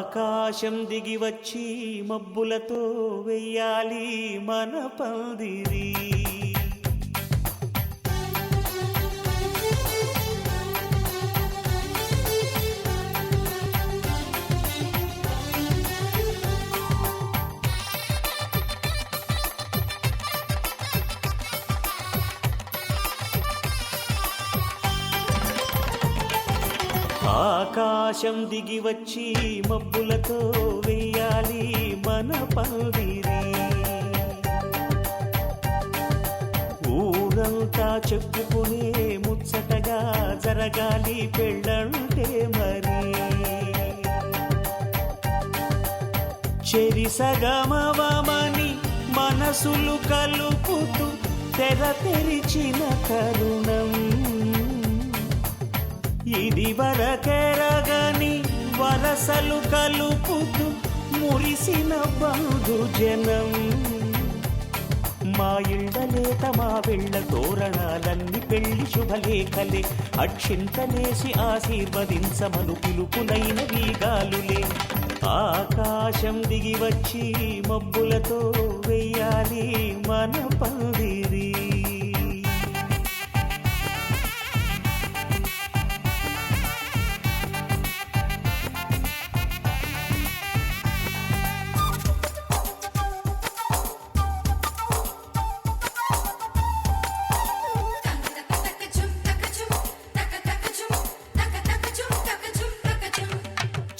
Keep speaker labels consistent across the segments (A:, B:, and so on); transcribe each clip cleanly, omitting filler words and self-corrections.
A: ఆకాశం దిగి వచ్చి మబ్బులతో వెయ్యాలి మన పందిరి. ఆకాశం దిగి వచ్చి మబ్బులతో వెయ్యాలి మన పందిరి. ఊరంతా చెప్పుకునే ముచ్చటగా జరగాలి పెళ్ళంటే మరి. చెరిసగమవమని మనసులు కలుపుతూ తెర తెరిచిన తరుణం. ఇది వరకెరగని వరసలు కలుపుతూ మురిసిన బంధుజనం. మా ఇళ్ళలేత మా వెళ్ళ తోరణాలన్నీ పెళ్లి శుభలేఖలే. అక్షింతలేసి ఆశీర్వదించమను పిలుపునైన వీగాలులే. ఆకాశం దిగి వచ్చి మబ్బులతో వెయ్యాలి మన పందిరి.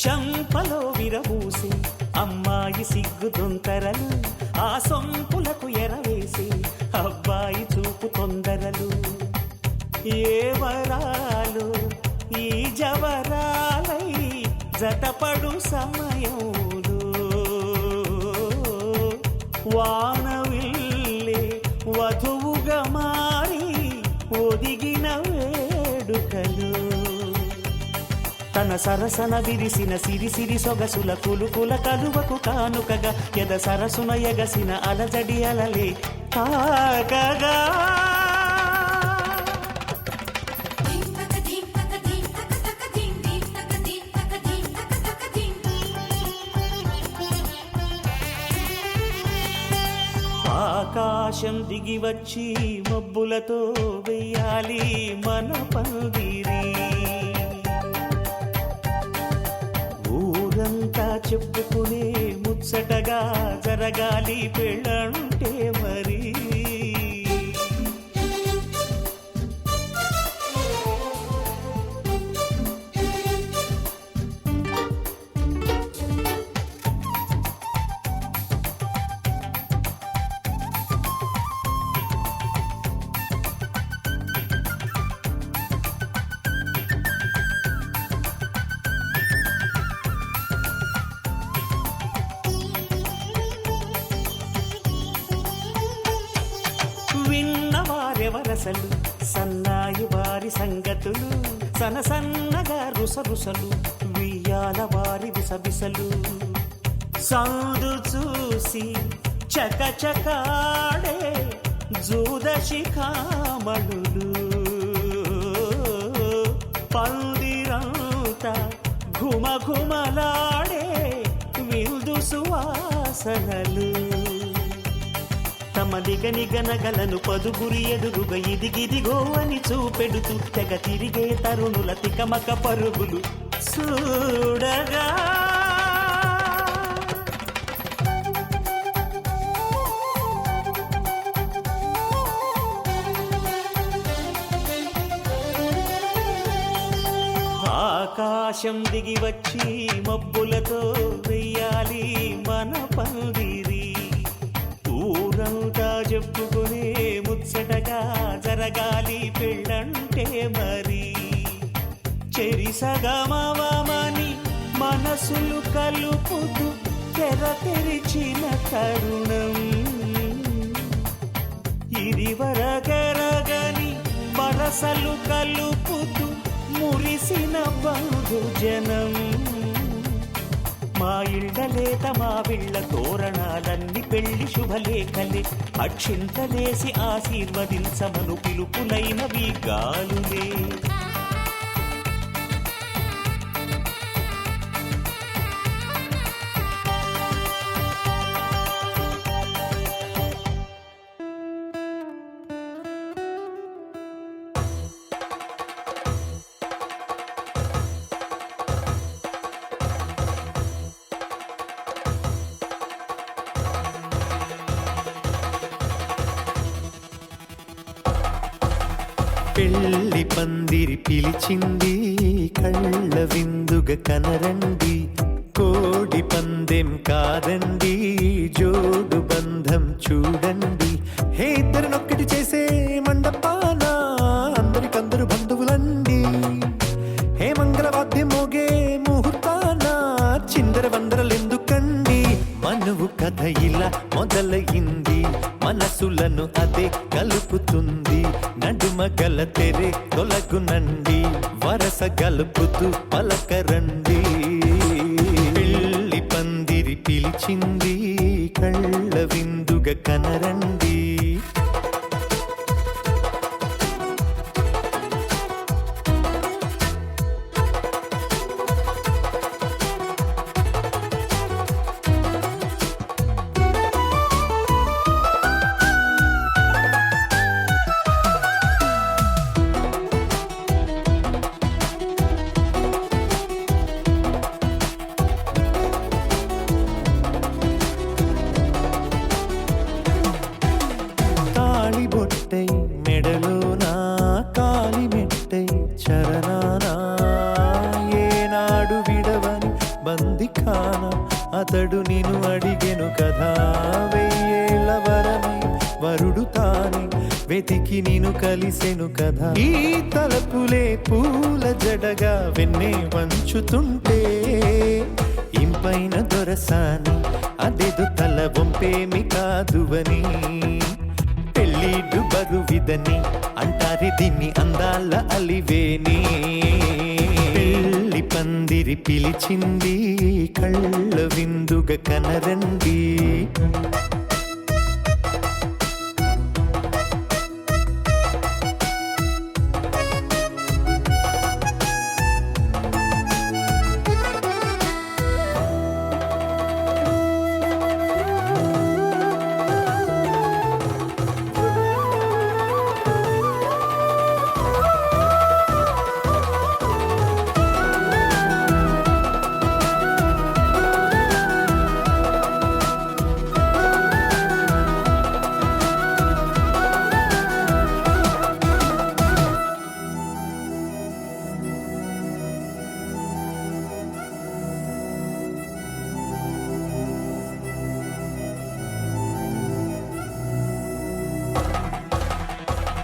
A: చంపలో విరబూసి అమ్మాయి సిగ్గు దొంతరలు. ఆ సొంపులకు ఎరవేసి అబ్బాయి చూపు తొందరలు. ఏ వరాలు ఈ జవరాలై జతపడు సమయంలో. వానవిల్లే వధువుగా మారి ఒదిగిన వేడుకలు. తన సరసన విరిసిన సిరిసిరి సొగసుల కులుకుల కలువకు కానుకగా ఎద సరసున ఎగసిన అలజడి అలలే తాకగా. ఆకాశం దిగి వచ్చి మబ్బులతో వెయ్యాలి మన పందిరి. ఊరంతా చెప్పుకునే ముచ్చటగా జరగాలి పెళ్ళంటే మరి. విన్నవారెవరసలు సన్నాయి వారి సంగతులు. సనసన్నగా రుసరుసలు వియ్యాల వారి విసబిసలు. సందు చూసి చకచకాడే జూదశిఖామణులు. పందిరంతా ఘుమఘుమలాడే విందు సువాసనలు. తమ నిగనిగనగలను పదుగురి ఎదురుగా ఇదిగిదిగో అని చూపెడుతూ తెగ తిరిగే తరుణుల తికమక పరుగులు చూడగా. ఆకాశం దిగి వచ్చి మబ్బులతో వెయ్యాలి మన పందిరి. ఊరంతా చెప్పుకునే ముచ్చటగా జరగాలి పెళ్ళంటే మరి. చెరిసగమవమని మనసులు కలుపుతూ తెర తెరిచిన తరుణం. ఇది వరకెరగని వరసలు కలుపుతూ మురిసిన బంధుజనం. మా ఇళ్ళలేత మా విళ్ళ తోరణాలన్నీ పెళ్లి శుభలేఖలే. అక్షింతలేసి ఆశీర్వదించమను పిలుపునైన వీగాలులే.
B: పెళ్లి పందిరి పిలిచింది కళ్ళ విందుగా కనరండి, కోడి పందెం కాదండి జోడు బంధం చూడండి. హే ఇద్దరినొక్కటి చేసే మండపాన అందరికందరు బంధువులండి. హే మంగళవాద్యం మోగే ముహూర్తాన చిందర వందరలెందుకండి. మనువు కథ ఇలా మొదలయింది, మనసులను అదే కలుపుతుంది. నడుమ గల తెరే తొలగునండి, వరస గలుపుతూ పలకరండి. పెళ్లి పందిరి పిలిచింది కళ్ళ విందుగా కనరండి. బొట్టై మెడలోనా కాలి మెట్టై చరణానా ఏనాడు విడవని బందిఖాన అతడు నిన్ను అడిగెను కదా. వెయ్యేళ్ళ వరమై వరుడు తానే వెతికి నిన్ను కలిసెను కదా. ఈ తలపులే పూల జడగా వెన్నే వంచుతుంటే ఇంపైన దొరసాని అదేదో తల వంపేమి కాదువని. పెళ్ళిడు బరువిదని అంటారే దీన్ని అందాల అలివేని. పెళ్లి పందిరి పిలిచింది కళ్ళ విందుగా కనరండి.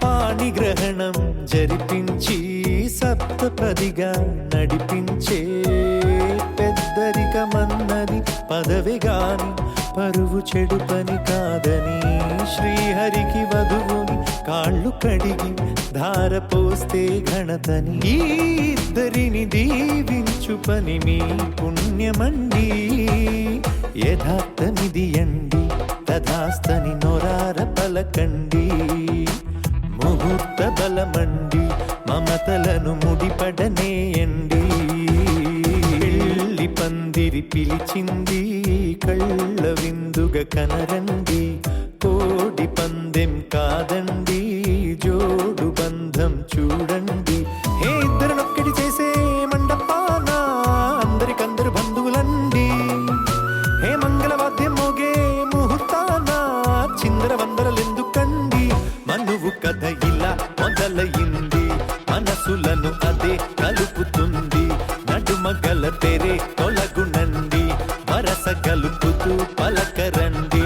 B: పాణిగ్రహణం జరిపించి సప్తపదిగా నడిపించే పెద్దరికమన్నది పదవి గాని పరువు చెడు పని కాదని. శ్రీహరికి వధువుని కాళ్ళు కడిగి ధార పోస్తే ఘనతని. ఈ ఇద్దరిని దీవించు పని మీ పుణ్యమండి. యథార్థమిది అండి తథాస్తని నొరార పలకండి. ముహూర్త బలమండి మమతలను ముడిపడనేయండి. పెళ్లి పందిరి పిలిచింది కళ్ళ విందుగా కనరండి. కోడి పందెం కాదండి జోడు బంధం చూడండి. హే ఇద్దరినొక్కటి చేసే మండపాన అందరికందరు బంధువులండి. హే మంగళవాద్యం మోగే ముహూర్తాన చిందర వందరలెందుకండి. మనువు కథ ఇలా మొదలయింది, మనసులను అదే కలుపుతుంది. నడుమ గల తెరే తొలగునండి, వరస గలుపుతూ పలకరండి.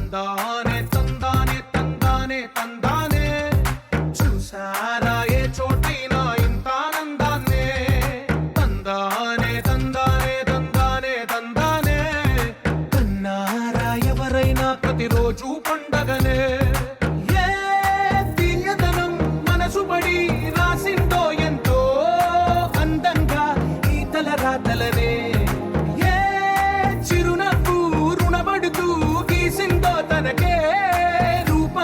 C: తందానే తందానే తందానే తందానే చూసారా ఏ చోటైనా ఇంత ఆనందాన్నే. తందానే తందానే తందానే తందానే కన్నారా ఎవరైనా ప్రతిరోజు పండగనే. ఏ తీయదనం మనసు పడి రాసిందో ఎంతో అందంగా ఈ తల రాతలనే. ఏ చిరునవ్వు రుణపడుతూ గీసిందో తనకే రూప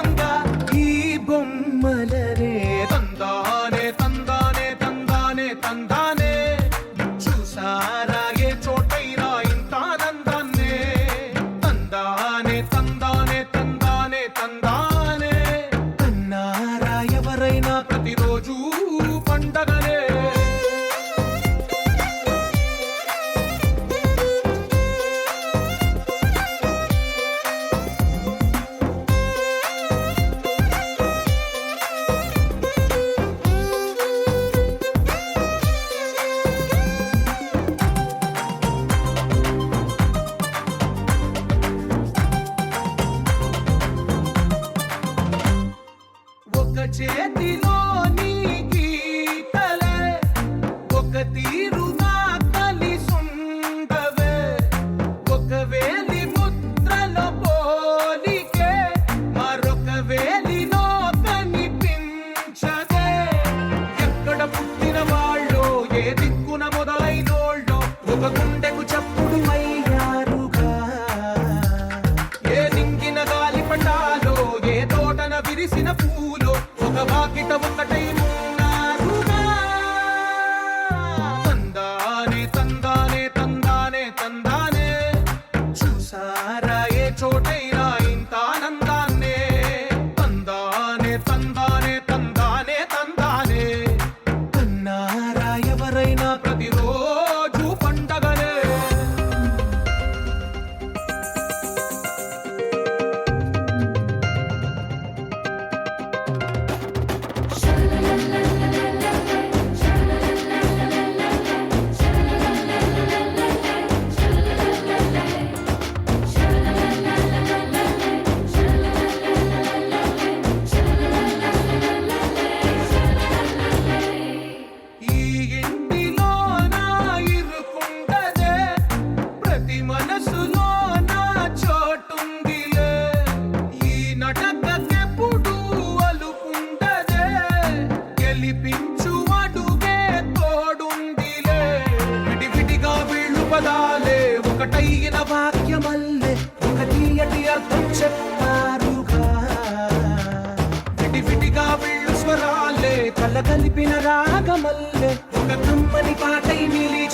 C: ఒకటైన వాక్యమల్లే ఒక తీయటి అర్థం చెప్పారుగా విడివిడిగా వీళ్ళు స్వరాలే కలగలిపిన రాగమల్లే ఒక కమ్మని పాటై నిలిచి